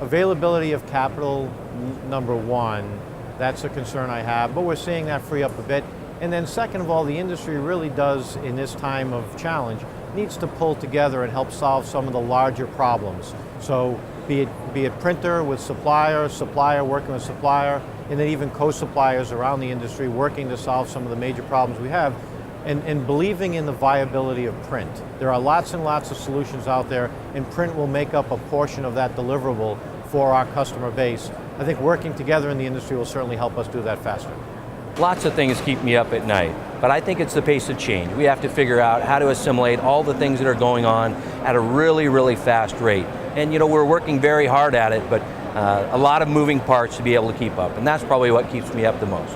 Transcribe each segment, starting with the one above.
Availability of capital, number one, that's a concern I have, but we're seeing that free up a bit. And then second of all, the industry really does, in this time of challenge, needs to pull together and help solve some of the larger problems. So be it printer with supplier, supplier working with supplier, and then even co-suppliers around the industry working to solve some of the major problems we have, and believing in the viability of print. There are lots and lots of solutions out there, and print will make up a portion of that deliverable for our customer base. I think working together in the industry will certainly help us do that faster. Lots of things keep me up at night, but I think it's the pace of change. We have to figure out how to assimilate all the things that are going on at a really, really fast rate. And we're working very hard at it, but a lot of moving parts to be able to keep up, and that's probably what keeps me up the most.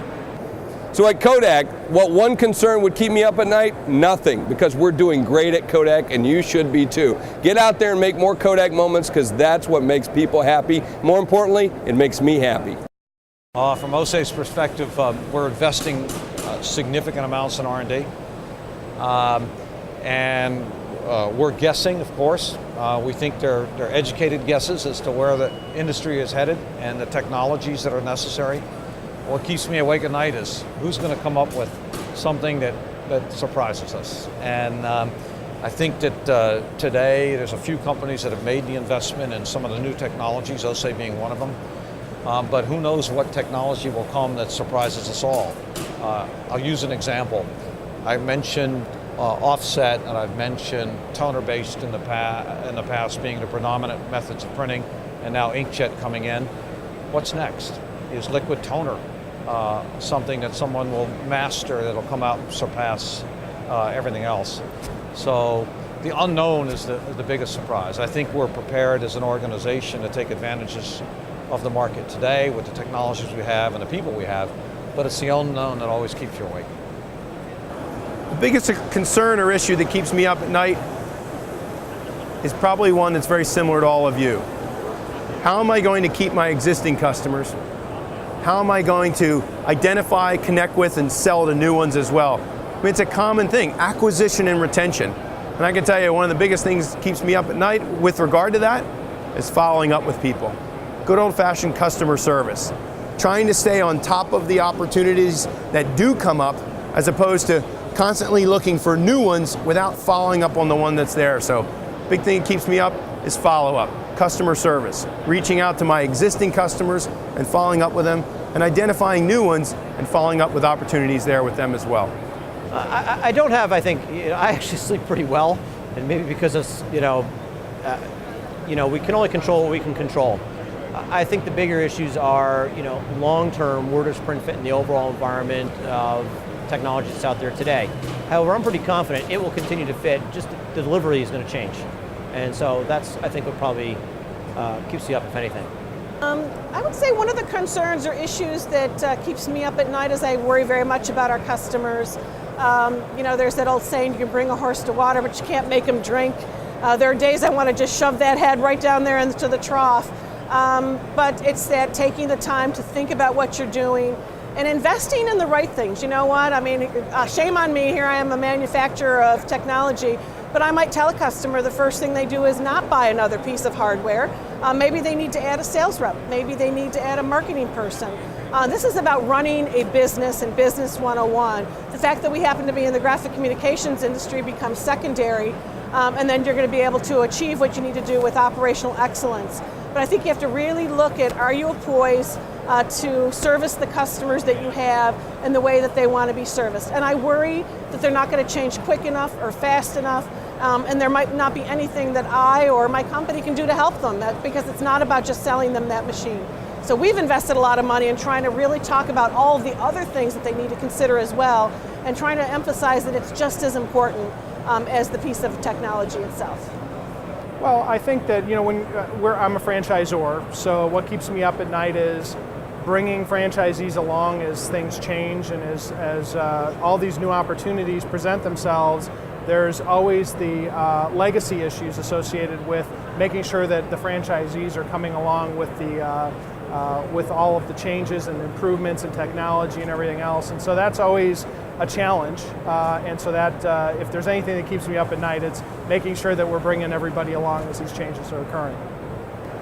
So at Kodak, what one concern would keep me up at night? Nothing, because we're doing great at Kodak, and you should be too. Get out there and make more Kodak moments, because that's what makes people happy. More importantly, it makes me happy. From OSA's perspective, we're investing significant amounts in R&D. And we're guessing, of course. We think they're educated guesses as to where the industry is headed and the technologies that are necessary. What keeps me awake at night is who's going to come up with something that surprises us. And I think that today there's a few companies that have made the investment in some of the new technologies, OSA being one of them. But who knows what technology will come that surprises us all. I'll use an example. I mentioned offset, and I've mentioned toner-based in the past being the predominant methods of printing, and now inkjet coming in. What's next? Is liquid toner something that someone will master that'll come out and surpass everything else? So the unknown is the biggest surprise. I think we're prepared as an organization to take advantages of the market today with the technologies we have and the people we have, but it's the unknown that always keeps you awake. The biggest concern or issue that keeps me up at night is probably one that's very similar to all of you. How am I going to keep my existing customers? How am I going to identify, connect with, and sell to new ones as well? I mean, it's a common thing, acquisition and retention. And I can tell you one of the biggest things that keeps me up at night with regard to that is following up with people. Good old-fashioned customer service. Trying to stay on top of the opportunities that do come up as opposed to constantly looking for new ones without following up on the one that's there. So big thing that keeps me up is follow-up, customer service, reaching out to my existing customers and following up with them, and identifying new ones and following up with opportunities there with them as well. I don't have, I think, I actually sleep pretty well, and maybe because it's, we can only control what we can control. I think the bigger issues are, long-term, where does print fit in the overall environment of technology that's out there today. However, I'm pretty confident it will continue to fit, just the delivery is going to change. And so that's, I think, what probably keeps you up, if anything. I would say one of the concerns or issues that keeps me up at night is I worry very much about our customers. There's that old saying, you can bring a horse to water, but you can't make him drink. There are days I want to just shove that head right down there into the trough. But it's that taking the time to think about what you're doing and investing in the right things. You know what? I mean, shame on me, here I am a manufacturer of technology, but I might tell a customer the first thing they do is not buy another piece of hardware. Maybe they need to add a sales rep. Maybe they need to add a marketing person. This is about running a business and business 101. The fact that we happen to be in the graphic communications industry becomes secondary, and then you're going to be able to achieve what you need to do with operational excellence. But I think you have to really look at, are you poised to service the customers that you have in the way that they want to be serviced? And I worry that they're not going to change quick enough or fast enough, and there might not be anything that I or my company can do to help them, because it's not about just selling them that machine. So we've invested a lot of money in trying to really talk about all of the other things that they need to consider as well, and trying to emphasize that it's just as important as the piece of technology itself. Well, I think that, I'm a franchisor, so what keeps me up at night is bringing franchisees along as things change and as all these new opportunities present themselves. There's always the legacy issues associated with making sure that the franchisees are coming along with with all of the changes and improvements in technology and everything else. And so that's always a challenge. And so that if there's anything that keeps me up at night, it's making sure that we're bringing everybody along as these changes are occurring.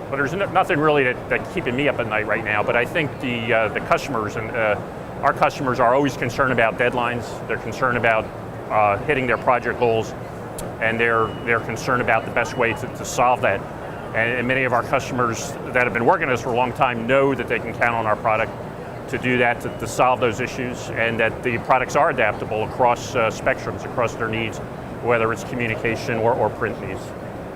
Well, there's nothing really that's keeping me up at night right now, but I think the customers and our customers are always concerned about deadlines. They're concerned about hitting their project goals, and they're concerned about the best way to solve that. And many of our customers that have been working with us for a long time know that they can count on our product to do that, to solve those issues, and that the products are adaptable across spectrums, across their needs, whether it's communication or print needs.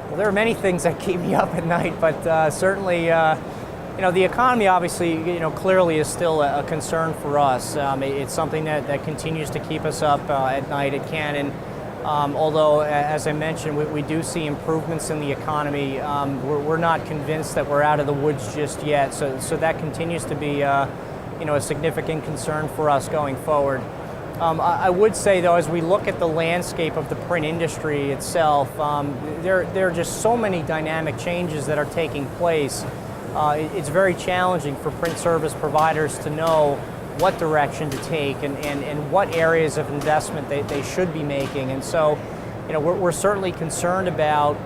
Well, there are many things that keep me up at night, but certainly, the economy obviously, clearly is still a concern for us. It's something that continues to keep us up at night at Canon. Although, as I mentioned, we do see improvements in the economy. We're not convinced that we're out of the woods just yet, so that continues to be a significant concern for us going forward. I would say, though, as we look at the landscape of the print industry itself, there are just so many dynamic changes that are taking place. It's very challenging for print service providers to know what direction to take and what areas of investment they should be making. And so, we're certainly concerned about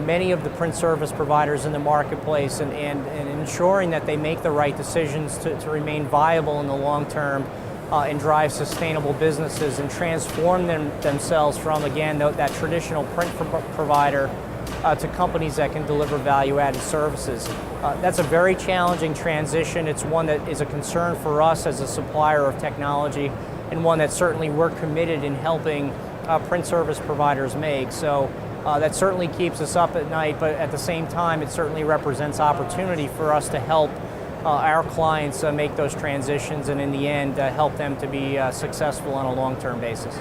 many of the print service providers in the marketplace and ensuring that they make the right decisions to remain viable in the long term and drive sustainable businesses and transform themselves from, again, that traditional print provider to companies that can deliver value-added services. That's a very challenging transition. It's one that is a concern for us as a supplier of technology, and one that certainly we're committed in helping print service providers make. So that certainly keeps us up at night, but at the same time, it certainly represents opportunity for us to help our clients make those transitions, and in the end, help them to be successful on a long-term basis.